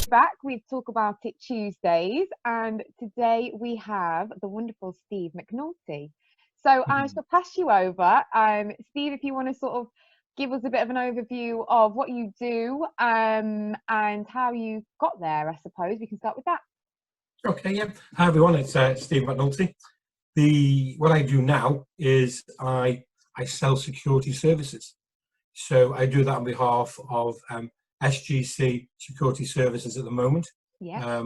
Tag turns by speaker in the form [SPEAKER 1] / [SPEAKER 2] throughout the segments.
[SPEAKER 1] Back with Talk About It Tuesdays, and today we have the wonderful Steve McNulty. So I shall pass you over. Steve, if you want to sort of give us a bit of an overview of what you do and how you got there, I suppose we can start with that.
[SPEAKER 2] Okay, yeah. Hi everyone, it's Steve McNulty. What I do now is I sell security services. So I do that on behalf of SGC Security Services at the moment.
[SPEAKER 1] Yeah.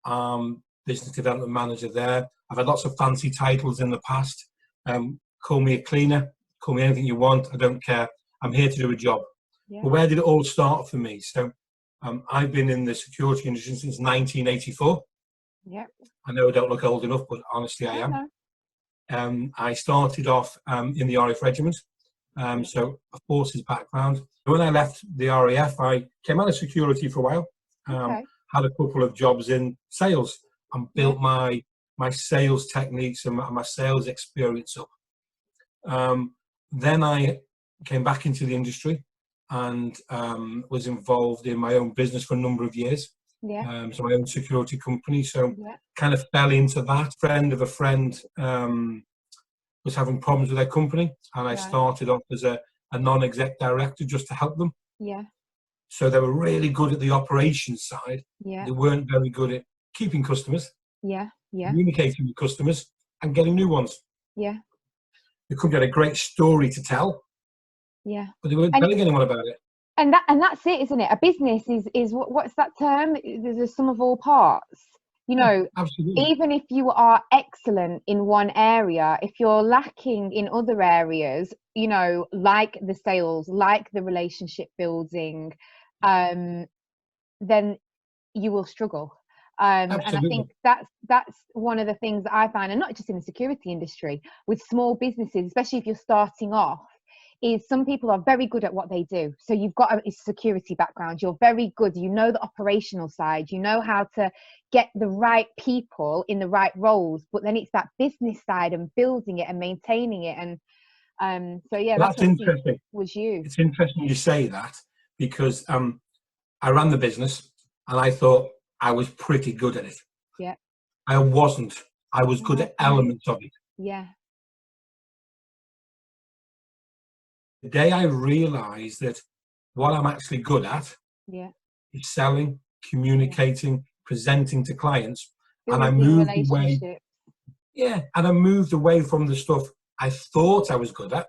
[SPEAKER 2] I'm business development manager there. I've had lots of fancy titles in the past. Call me a cleaner, call me anything you want. I don't care. I'm here to do a job.
[SPEAKER 1] Yeah.
[SPEAKER 2] But where did it all start for me? So I've been in the security industry since 1984.
[SPEAKER 1] Yeah.
[SPEAKER 2] I know I don't look old enough, but honestly I am. I started off in the RAF regiment. So a forces background. When I left the RAF, I came out of security for a while, had a couple of jobs in sales and built my sales techniques and my sales experience up. Then I came back into the industry and was involved in my own business for a number of years.
[SPEAKER 1] Yeah.
[SPEAKER 2] So my own security company. So kind of fell into that. Friend of a friend was having problems with their company, and I started off as a non-exec director just to help them.
[SPEAKER 1] Yeah.
[SPEAKER 2] So they were really good at the operations side.
[SPEAKER 1] Yeah.
[SPEAKER 2] They weren't very good at keeping customers,
[SPEAKER 1] Yeah. Yeah.
[SPEAKER 2] communicating with customers, and getting new ones.
[SPEAKER 1] Yeah.
[SPEAKER 2] The company had a great story to tell.
[SPEAKER 1] Yeah.
[SPEAKER 2] But they weren't telling anyone about it.
[SPEAKER 1] And that's it, isn't it? A business is what's that term? There's a sum of all parts. You know,
[SPEAKER 2] absolutely.
[SPEAKER 1] Even if you are excellent in one area, if you're lacking in other areas, you know, like the sales, like the relationship building, then you will struggle. And I think that's one of the things that I find, and not just in the security industry, with small businesses, especially if you're starting off, is some people are very good at what they do. So you've got a security background, you're very good, you know the operational side, you know how to get the right people in the right roles, but then it's that business side and building it and maintaining it. And so yeah,
[SPEAKER 2] that's interesting.
[SPEAKER 1] Was you.
[SPEAKER 2] It's interesting you say that, because I ran the business and I thought I was pretty good at it.
[SPEAKER 1] Yeah.
[SPEAKER 2] I wasn't. I was good at elements of it.
[SPEAKER 1] Yeah.
[SPEAKER 2] The day I realized that what I'm actually good at is selling, communicating, presenting to clients, and I moved away. And I moved away from the stuff I thought I was good at,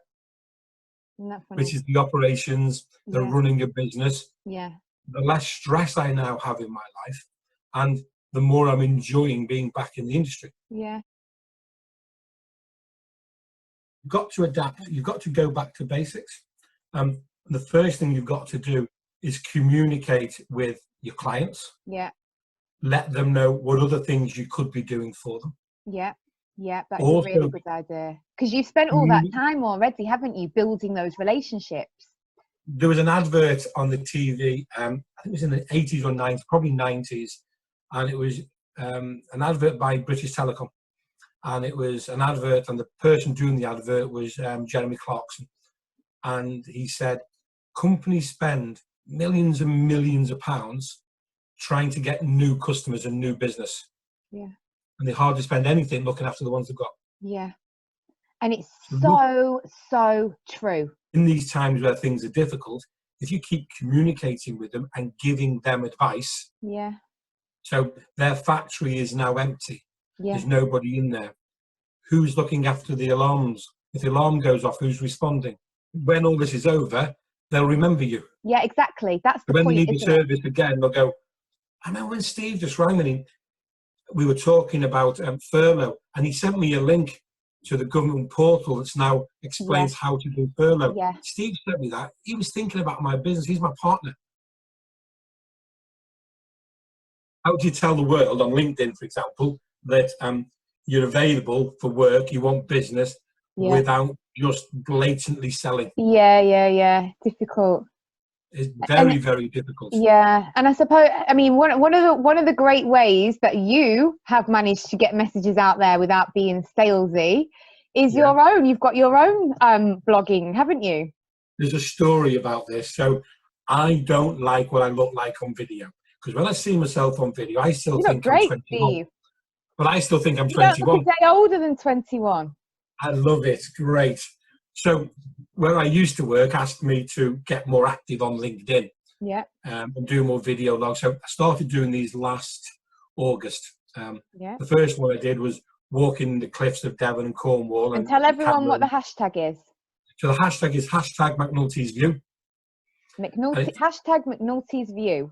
[SPEAKER 2] which is the operations, the running a business.
[SPEAKER 1] Yeah.
[SPEAKER 2] The less stress I now have in my life, and the more I'm enjoying being back in the industry.
[SPEAKER 1] Yeah.
[SPEAKER 2] You've got to adapt. You've got to go back to basics. The first thing you've got to do is communicate with your clients.
[SPEAKER 1] Yeah.
[SPEAKER 2] Let them know what other things you could be doing for them.
[SPEAKER 1] Yeah. Yeah, that's also a really good idea. Because you've spent all that time already, haven't you, building those relationships?
[SPEAKER 2] There was an advert on the TV, I think it was in the 80s or 90s, probably 90s, and it was an advert by British Telecom. And it was an advert, and the person doing the advert was Jeremy Clarkson. And he said, companies spend millions and millions of pounds trying to get new customers and new business. Yeah. And they hardly spend anything looking after the ones they've got.
[SPEAKER 1] Yeah. And it's so true.
[SPEAKER 2] In these times where things are difficult, if you keep communicating with them and giving them advice.
[SPEAKER 1] Yeah.
[SPEAKER 2] So their factory is now empty.
[SPEAKER 1] Yeah.
[SPEAKER 2] There's nobody in there. Who's looking after the alarms? If the alarm goes off, who's responding? When all this is over, they'll remember you.
[SPEAKER 1] Yeah, exactly. That's the point.
[SPEAKER 2] When they need the service again, they'll go, I remember when Steve just rang and we were talking about furlough, and he sent me a link to the government portal that's now explains how to do furlough.
[SPEAKER 1] Yeah.
[SPEAKER 2] Steve sent me that. He was thinking about my business. He's my partner. How do you tell the world on LinkedIn, for example, that you're available for work, you want business, without just blatantly selling?
[SPEAKER 1] Yeah. Difficult.
[SPEAKER 2] It's very, very difficult.
[SPEAKER 1] Yeah, and I suppose, I mean, one of the great ways that you have managed to get messages out there without being salesy is your own. You've got your own blogging, haven't you?
[SPEAKER 2] There's a story about this. So I don't like what I look like on video, Because when I see myself on video, I still
[SPEAKER 1] You look
[SPEAKER 2] think I'm
[SPEAKER 1] great,
[SPEAKER 2] 21.
[SPEAKER 1] Steve.
[SPEAKER 2] But I still think I'm
[SPEAKER 1] You don't look
[SPEAKER 2] 21.
[SPEAKER 1] a day older than 21.
[SPEAKER 2] I love it. Great. So where I used to work asked me to get more active on LinkedIn.
[SPEAKER 1] Yeah.
[SPEAKER 2] And do more video logs. So I started doing these last August.
[SPEAKER 1] Yeah.
[SPEAKER 2] The first one I did was walking the cliffs of Devon and Cornwall.
[SPEAKER 1] And tell everyone what the hashtag is.
[SPEAKER 2] So the hashtag is hashtag McNulty's View.
[SPEAKER 1] Hashtag McNulty's View.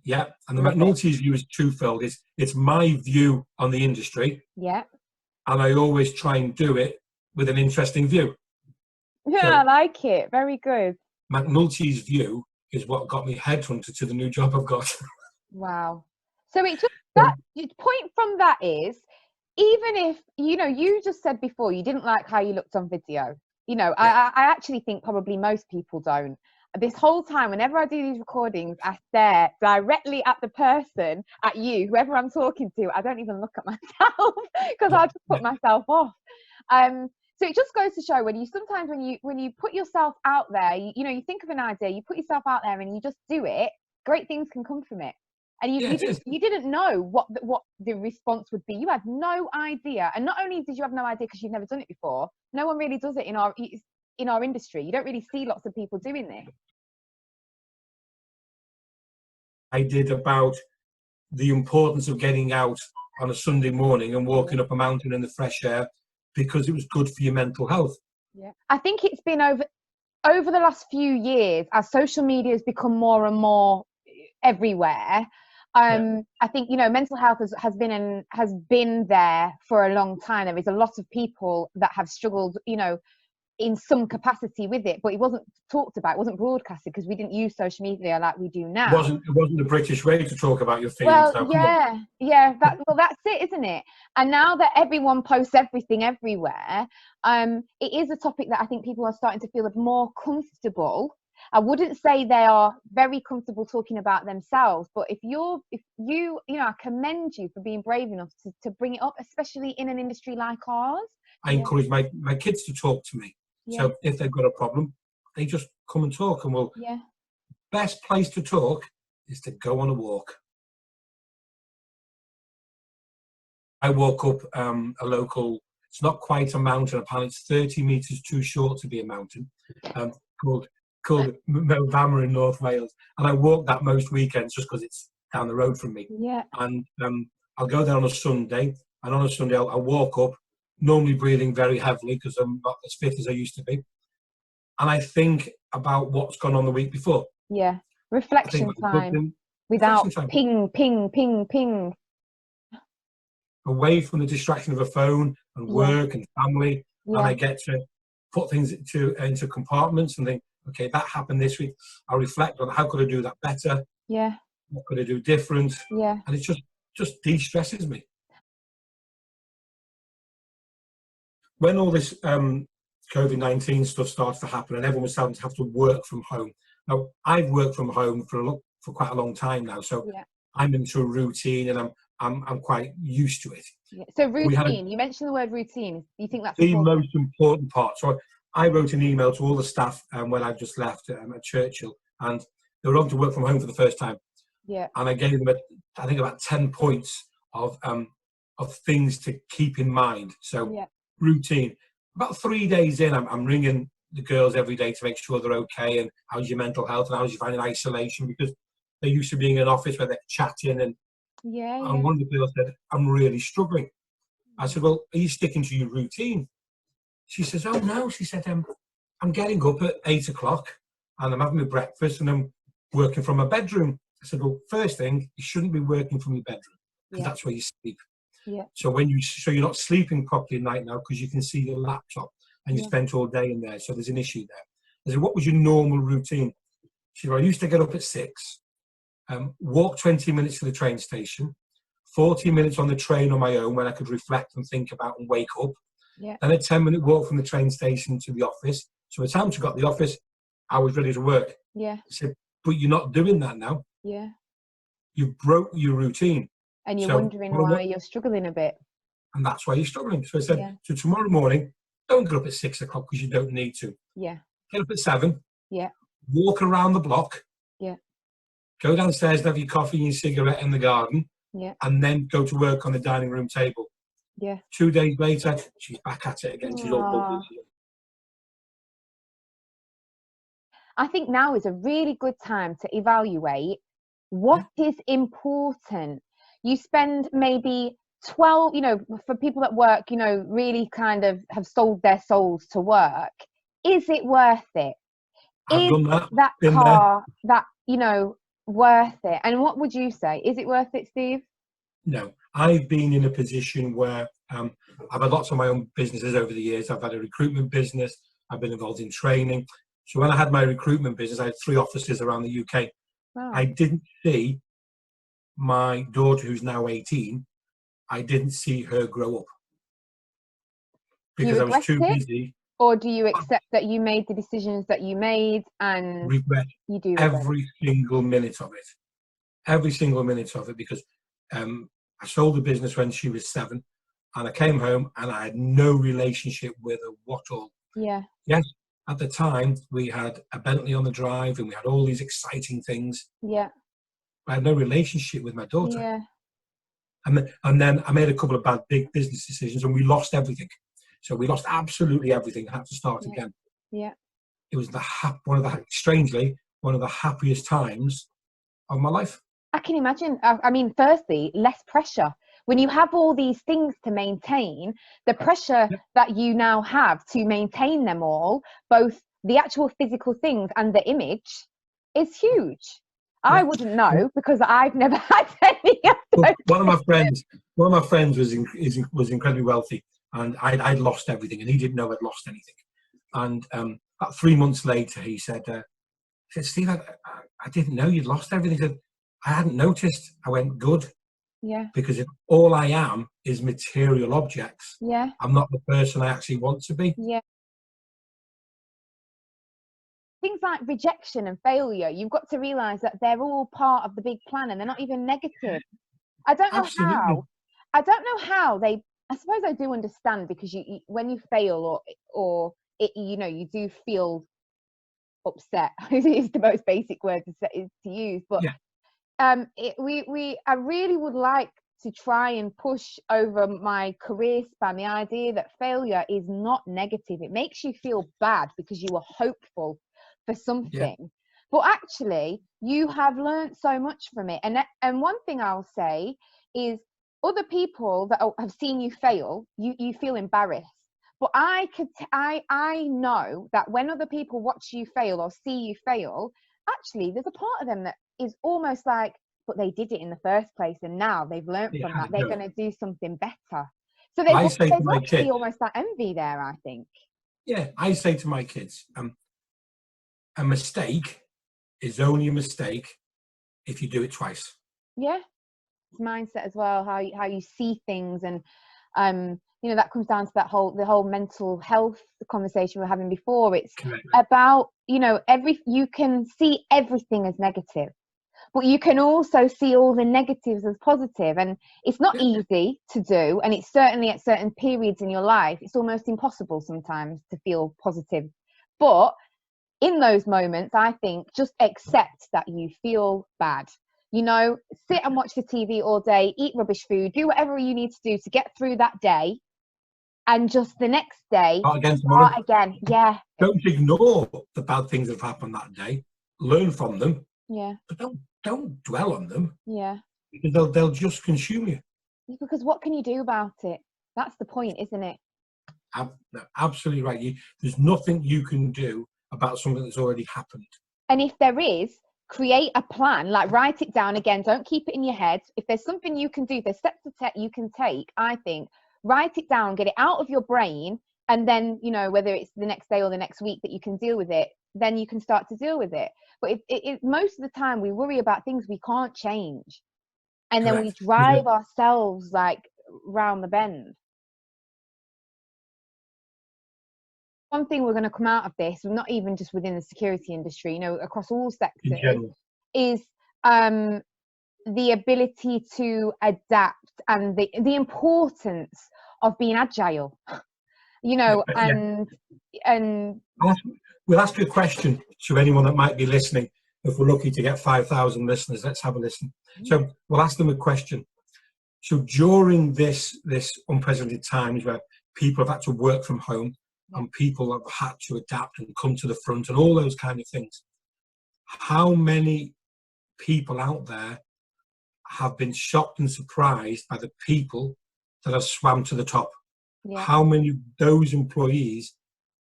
[SPEAKER 2] Yeah, and the McNulty's View is twofold. It's my view on the industry.
[SPEAKER 1] Yeah.
[SPEAKER 2] And I always try and do it with an interesting view.
[SPEAKER 1] Yeah,
[SPEAKER 2] So,
[SPEAKER 1] I like it. Very good.
[SPEAKER 2] McNulty's View is what got me headhunted to the new job I've got.
[SPEAKER 1] Wow. So it just, that point from that is, even if, you know, you just said before you didn't like how you looked on video. You know, I actually think probably most people don't. This whole time, whenever I do these recordings, I stare directly at the person, at you, whoever I'm talking to. I don't even look at myself because I just put myself off. So it just goes to show when you put yourself out there, you know, you think of an idea, you put yourself out there and you just do it, great things can come from it. And you didn't know what the response would be. You had no idea. And not only did you have no idea because you've never done it before, no one really does it in our industry. You don't really see lots of people doing this.
[SPEAKER 2] I did about the importance of getting out on a Sunday morning and walking up a mountain in the fresh air because it was good for your mental health.
[SPEAKER 1] Yeah, I think it's been over the last few years as social media has become more and more everywhere. I think, you know, mental health has been there for a long time. There is a lot of people that have struggled, you know, in some capacity with it, but it wasn't talked about, it wasn't broadcasted because we didn't use social media like we do now.
[SPEAKER 2] It wasn't the British way to talk about your feelings.
[SPEAKER 1] Well, that's it, isn't it? And now that everyone posts everything everywhere, it is a topic that I think people are starting to feel more comfortable. I wouldn't say they are very comfortable talking about themselves, but if you know, I commend you for being brave enough to bring it up, especially in an industry like ours.
[SPEAKER 2] I encourage my kids to talk to me. So if they've got a problem, they just come and talk. And best place to talk is to go on a walk. I walk up a local, it's not quite a mountain, apparently it's 30 metres too short to be a mountain, called Mount in North Wales. And I walk that most weekends just because it's down the road from me.
[SPEAKER 1] Yeah.
[SPEAKER 2] And I'll go there on a Sunday, and on a Sunday I'll walk up, normally breathing very heavily because I'm not as fit as I used to be. And I about what's gone on the week before.
[SPEAKER 1] Yeah, reflection time without ping, ping, ping, ping.
[SPEAKER 2] Away from the distraction of a phone and work and family, and I get to put things into compartments and think, okay, that happened this week. I'll reflect on how could I do that better.
[SPEAKER 1] Yeah.
[SPEAKER 2] What could I do different?
[SPEAKER 1] Yeah.
[SPEAKER 2] And it just de-stresses me. When all this COVID-19 stuff started to happen and everyone was starting to have to work from home. Now, I've worked from home for quite a long time now, so I'm into a routine and I'm quite used to it. Yeah.
[SPEAKER 1] So routine, you mentioned the word routine. Do you think that's
[SPEAKER 2] the most important part? So I wrote an email to all the staff when I just left at Churchill, and they were on to work from home for the first time.
[SPEAKER 1] Yeah.
[SPEAKER 2] And I gave them, I think, about 10 points of things to keep in mind. So routine. About 3 days in, I'm ringing the girls every day to make sure they're okay and how's your mental health and how's you finding isolation, because they're used to being in an office where they're chatting and one of the girls said, I'm really struggling. I said, well, are you sticking to your routine? She says, oh no. She said, I'm getting up at 8 o'clock and I'm having my breakfast and I'm working from my bedroom. I said, well, first thing, you shouldn't be working from your bedroom because that's where you sleep. Yeah. So you're not sleeping properly at night now because you can see your laptop and you spent all day in there. So there's an issue there. I said, what was your normal routine? She said, I used to get up at 6, walk 20 minutes to the train station, 40 minutes on the train on my own when I could reflect and think about and wake up. Yeah. Then a 10-minute walk from the train station to the office. So by the time she got to the office, I was ready to work. Yeah. I said, but you're not doing that now. Yeah. You've broke your routine.
[SPEAKER 1] And you're wondering why you're struggling a bit.
[SPEAKER 2] And that's why you're struggling. So I said, so tomorrow morning, don't get up at 6 o'clock because you don't need to. Yeah. Get up at 7. Yeah. Walk around the block. Yeah. go downstairs and have your coffee and your cigarette in the garden,
[SPEAKER 1] Yeah.
[SPEAKER 2] and then go to work on the dining room table.
[SPEAKER 1] Yeah.
[SPEAKER 2] 2 days later, she's back at it again. She's all bubbly.
[SPEAKER 1] I think now is a really good time to evaluate what is important. You spend maybe 12, for people that work, really kind of have sold their souls to work. Is it worth it?
[SPEAKER 2] I've done that.
[SPEAKER 1] That
[SPEAKER 2] Been
[SPEAKER 1] car, that, worth it? And what would you say? Is it worth it, Steve?
[SPEAKER 2] No. I've been in a position where I've had lots of my own businesses over the years. I've had a recruitment business. I've been involved in training. So when I had my recruitment business, I had 3 offices around the UK.
[SPEAKER 1] Wow.
[SPEAKER 2] I didn't see my daughter, who's now 18, I didn't see her grow up because I was too busy.
[SPEAKER 1] Or do you accept that you made the decisions that you made and
[SPEAKER 2] regret
[SPEAKER 1] you do
[SPEAKER 2] every single minute of it? Every single minute of it, because I sold the business when she was 7, and I came home and I had no relationship with her at all.
[SPEAKER 1] Yeah.
[SPEAKER 2] Yes, at the time we had a Bentley on the drive and we had all these exciting things.
[SPEAKER 1] Yeah.
[SPEAKER 2] I had no relationship with my daughter.
[SPEAKER 1] Yeah.
[SPEAKER 2] And then I made a couple of big business decisions and we lost everything. So we lost absolutely everything and had to start again.
[SPEAKER 1] Yeah.
[SPEAKER 2] It was strangely, one of the happiest times of my life.
[SPEAKER 1] I can imagine. I mean, firstly, less pressure. When you have all these things to maintain, the pressure that you now have to maintain them all, both the actual physical things and the image, is huge. I wouldn't know because I've never had any of those.
[SPEAKER 2] One of my friends was incredibly wealthy, and I'd lost everything, and he didn't know I'd lost anything. And about 3 months later, he said, Steve, I didn't know you'd lost everything. He said, I hadn't noticed. I went, good.
[SPEAKER 1] Yeah.
[SPEAKER 2] Because if all I am is material objects, I'm not the person I actually want to be.
[SPEAKER 1] Yeah. Things like rejection and failure, you've got to realize that they're all part of the big plan and they're not even negative. I don't know how. I don't know how they. I suppose I do understand, because you when you fail or you do feel upset. Is the most basic word to use, but I really would like to try and push over my career span the idea that failure is not negative. It makes you feel bad because you were hopeful for something, but actually you have learned so much from it. And one thing I'll say is, other people that have seen you fail, you feel embarrassed. But I know that when other people watch you fail or see you fail, actually there's a part of them that is almost like, but they did it in the first place, and now they've learned from that. They're going to do something better. So there's actually almost that envy there, I think.
[SPEAKER 2] Yeah, I say to my kids, a mistake is only a mistake if you do it twice. Yeah,
[SPEAKER 1] it's mindset as well, how you see things, and that comes down to the whole mental health conversation we were having before. It's about you can see everything as negative, but you can also see all the negatives as positive, and it's not easy to do, and it's certainly at certain periods in your life it's almost impossible sometimes to feel positive. But in those moments, I think, just accept that you feel bad. Sit and watch the TV all day, eat rubbish food, do whatever you need to do to get through that day, and just the next day start again. Yeah.
[SPEAKER 2] Don't ignore the bad things that have happened that day. Learn from them.
[SPEAKER 1] Yeah.
[SPEAKER 2] But don't dwell on them.
[SPEAKER 1] Yeah.
[SPEAKER 2] Because they'll just consume you.
[SPEAKER 1] Because what can you do about it? That's the point, isn't it?
[SPEAKER 2] Absolutely right. There's nothing you can do about something that's already happened.
[SPEAKER 1] And if there is, create a plan, like write it down again. Don't keep it in your head. If there's something you can do, if there's steps you can take, I think, write it down, get it out of your brain, and then, whether it's the next day or the next week that you can deal with it, then you can start to deal with it. But most of the time we worry about things we can't change, and then we drive ourselves like round the bend. One thing we're going to come out of this, not even just within the security industry, across all sectors, is the ability to adapt, and the importance of being agile. And
[SPEAKER 2] we'll ask you a question to anyone that might be listening. if we're lucky to get 5,000 listeners, let's have a listen. So we'll ask them a question. So during this unprecedented times where people have had to work from home and people have had to adapt and come to the front and all those kind of things, how many people out there have been shocked and surprised by the people that have swam to the top? How many of those employees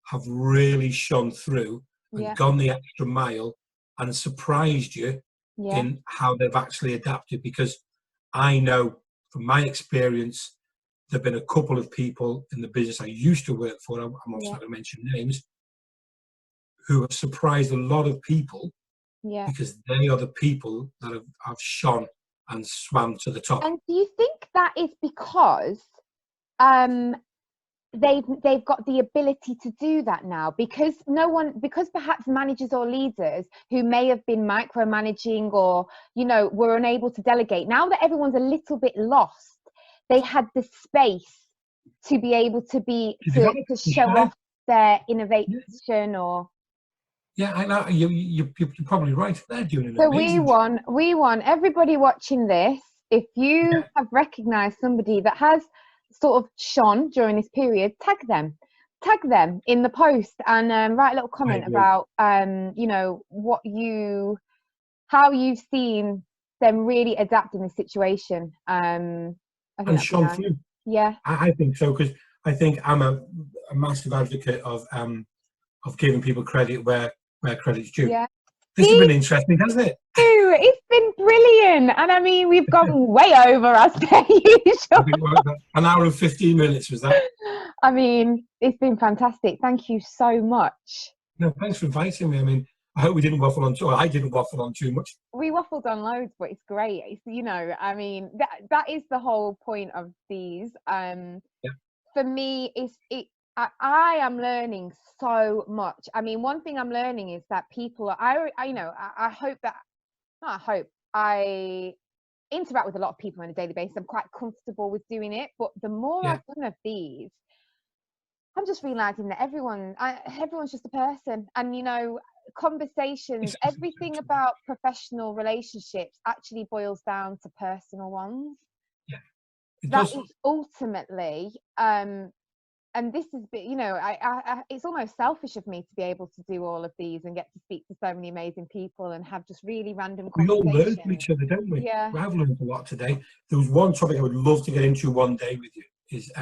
[SPEAKER 2] have really shone through and gone the extra mile and surprised you in how they've actually adapted? Because I know from my experience, there have been a couple of people in the business I used to work for, I'm not going to mention names, who have surprised a lot of people because they are the people that have shone and swam to the top.
[SPEAKER 1] And do you think that is because they've got the ability to do that now, because perhaps managers or leaders who may have been micromanaging or were unable to delegate, now that everyone's a little bit lost, they had the space to be able to to show off their innovation or
[SPEAKER 2] I know you're probably right. They're doing an
[SPEAKER 1] so
[SPEAKER 2] amazing
[SPEAKER 1] we want everybody watching this, if you have recognized somebody that has sort of shone during this period, tag them in the post and write a little comment about how you've seen them really adapt in the situation.
[SPEAKER 2] and shone through. I think so, because I think I'm a massive advocate of giving people credit where credit's due. This has been interesting, hasn't it?
[SPEAKER 1] It's been brilliant, and I mean we've gone way over as per usual.
[SPEAKER 2] An hour and 15 minutes was that?
[SPEAKER 1] I mean, it's been fantastic. Thank you so much.
[SPEAKER 2] No, thanks for inviting me. I mean, I hope we didn't waffle on too. I didn't waffle on too much.
[SPEAKER 1] We waffled on loads, but it's great. It's, I mean, that is the whole point of these. For me, I am learning so much. I mean, one thing I'm learning is that people I interact with a lot of people on a daily basis. I'm quite comfortable with doing it, but the more I've done of these, I'm just realizing that everyone's just a person, and conversations, everything about professional relationships actually boils down to personal ones. That is ultimately and this is, it's almost selfish of me to be able to do all of these and get to speak to so many amazing people and have just really random conversations.
[SPEAKER 2] We all learn from each other, don't we? I've learned a lot today. There was one topic I would love to get into one day with you, is